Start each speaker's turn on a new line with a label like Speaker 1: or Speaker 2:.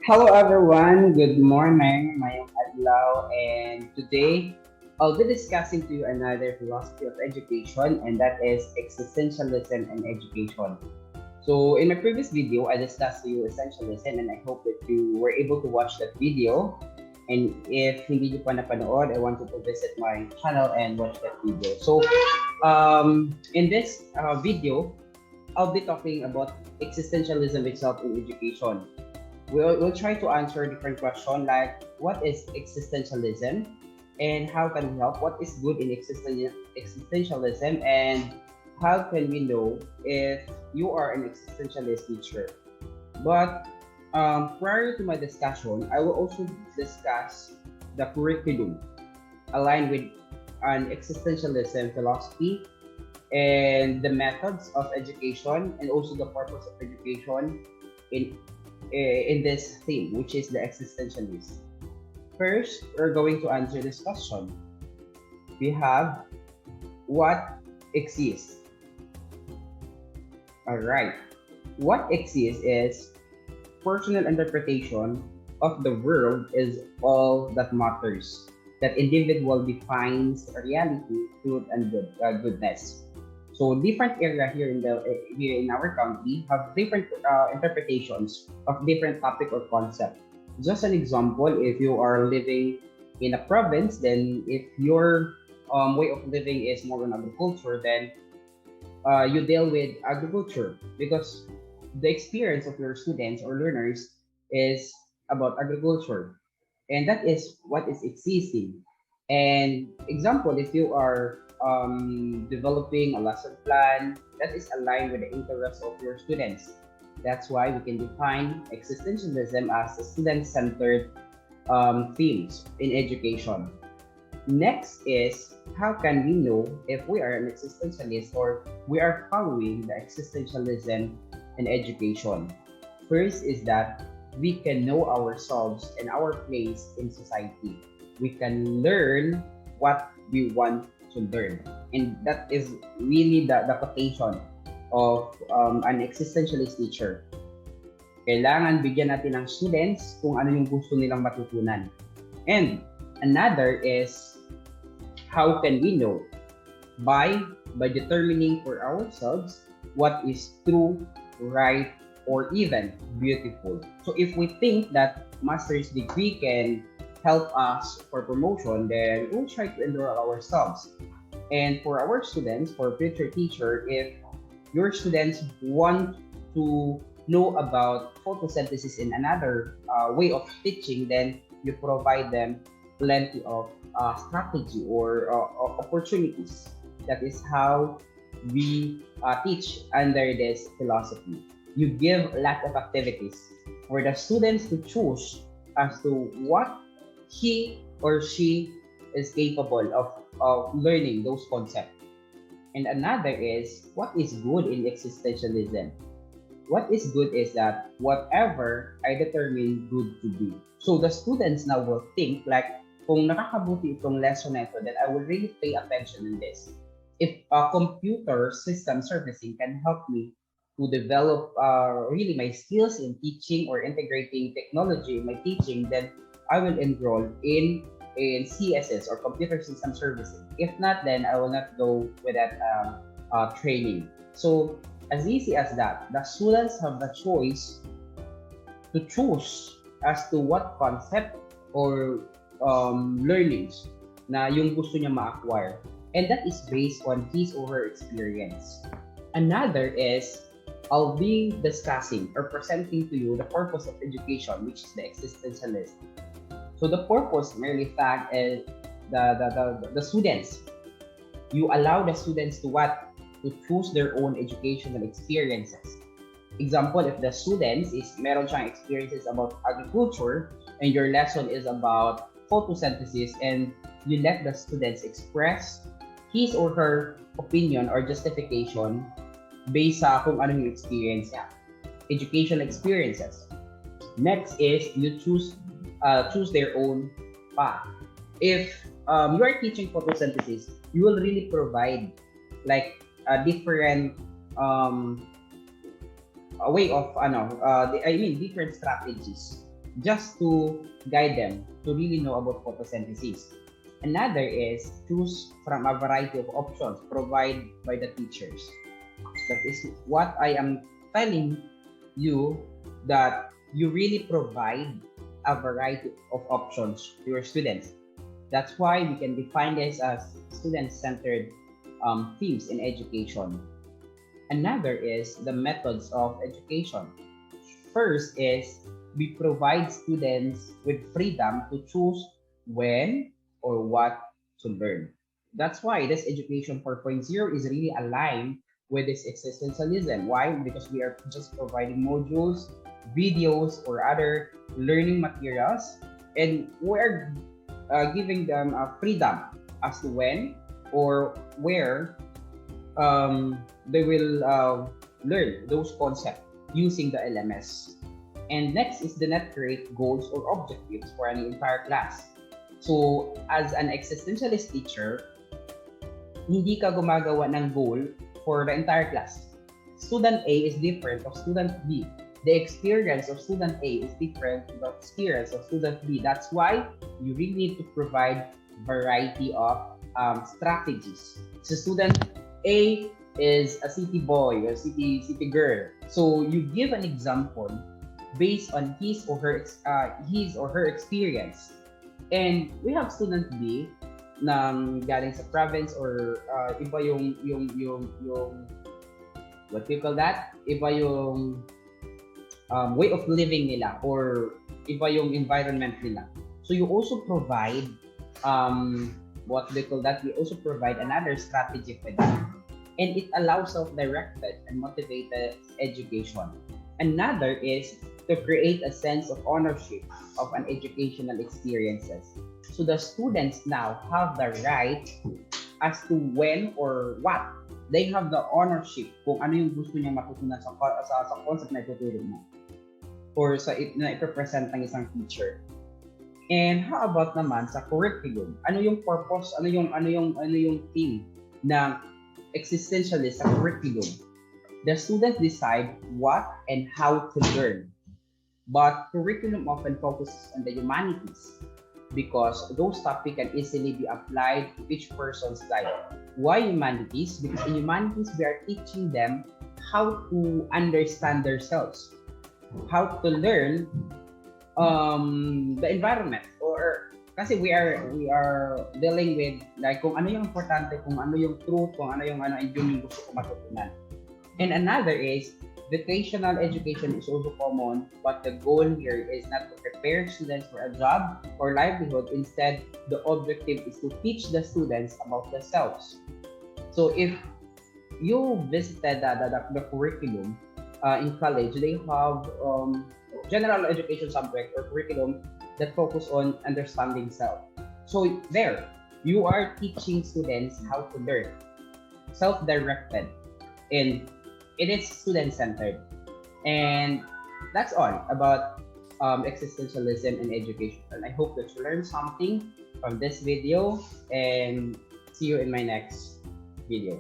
Speaker 1: Hello everyone, good morning. Mayong adlaw, and today I'll be discussing to you another philosophy of education, and that is existentialism in education. So in my previous video, I discussed to you essentialism, and I hope that you were able to watch that video. And if hindi niyo pa napanood, I want you to visit my channel and watch that video. So in this video, I'll be talking about existentialism itself in education. We'll try to answer different questions like what is existentialism and how can we help? What is good in existentialism and how can we know if you are an existentialist teacher? But prior to my discussion, I will also discuss the curriculum aligned with an existentialism philosophy and the methods of education and also the purpose of education in in this theme, which is the existentialist. First, we're going to answer this question. We have what exists. All right. What exists is personal interpretation of the world is all that matters. That individual defines reality, truth, and goodness. So different area here in our country have different interpretations of different topic or concept. Just an example, if you are living in a province, then if your way of living is more on agriculture, then you deal with agriculture because the experience of your students or learners is about agriculture, and that is what is existing. And example, if you are developing a lesson plan that is aligned with the interests of your students, that's why we can define existentialism as a student-centered themes in education. Next is how can we know if we are an existentialist or we are following the existentialism in education? First is that we can know ourselves and our place in society. We can learn what we want to learn. And that is really the quotation of an existentialist teacher. Kailangan bigyan natin ng students kung ano yung gusto nilang matutunan. And another is how can we know? By determining for ourselves what is true, right, or even beautiful. So if we think that master's degree can help us for promotion, then we'll try to enroll ourselves. And for our students, for future teacher, if your students want to know about photosynthesis in another way of teaching, then you provide them plenty of strategy or opportunities. That is how we teach under this philosophy. You give a lot of activities for the students to choose as to what he or she is capable of learning those concepts. And another is what is good in existentialism. What is good is that whatever I determine good to be. So the students now will think like, kung nakakabuti itong lesson na ito, then I will really pay attention in this. If a computer system servicing can help me to develop really my skills in teaching or integrating technology in my teaching, then I will enroll in CSS or computer system servicing. If not, then I will not go with that training. So as easy as that, the students have the choice to choose as to what concept or learnings na yung gusto niya ma-acquire. And that is based on his or her experience. Another is I'll be discussing or presenting to you the purpose of education, which is the existentialist. So the purpose merely fact is the students. You allow the students to what? To choose their own educational experiences. Example, if the students is meron siyang experiences about agriculture and your lesson is about photosynthesis and you let the students express his or her opinion or justification based sa kung ano yung experience niya. Educational experiences. Next is you choose their own path. If you are teaching photosynthesis, you will really provide like a different a way of different strategies just to guide them to really know about photosynthesis. Another is choose from a variety of options provided by the teachers. That is what I am telling you, that you really provide a variety of options to your students. That's why we can define this as student-centered themes in education. Another is the methods of education. First is we provide students with freedom to choose when or what to learn. That's why this education 4.0 is really aligned with this existentialism. Why? Because we are just providing modules, videos, or other learning materials, and we're giving them freedom as to when or where they will learn those concepts using the LMS. And next is the net create goals or objectives for an entire class. So, as an existentialist teacher, hindi ka gumagawa ng goal for the entire class. Student A is different of student B. The experience of student A is different from the experience of student B. That's why you really need to provide variety of strategies. So student A is a city boy or city girl. So you give an example based on his or her experience. And we have student B na galing sa province or iba yung what do you call that? Iba yung way of living nila or iba yung environment nila. So you also provide what they call that, we also provide another strategy for them. And it allows self-directed and motivated education. Another is to create a sense of ownership of an educational experiences. So the students now have the right as to when or what. They have the ownership kung ano yung gusto niya matutunan sa concept na ituturo mo or sa na ipresent ng isang teacher. And how about naman sa curriculum? Ano yung purpose? Ano yung theme ng existentialist sa curriculum? The students decide what and how to learn. But curriculum often focuses on the humanities because those topics can easily be applied to each person's life. Why humanities? Because in humanities, we are teaching them how to understand themselves, how to learn the environment, or kasi we are dealing with like kung ano yung importante, kung ano yung truth, kung ano yung yung gusto ko matutunan. And another is vocational education is also common, but the goal here is not to prepare students for a job or livelihood. Instead, the objective is to teach the students about themselves. So if you visited the curriculum in college, they have general education subject or curriculum that focus on understanding self. So there, you are teaching students how to learn, self-directed, and it is student-centered. And that's all about existentialism in education. And I hope that you learned something from this video, and see you in my next video.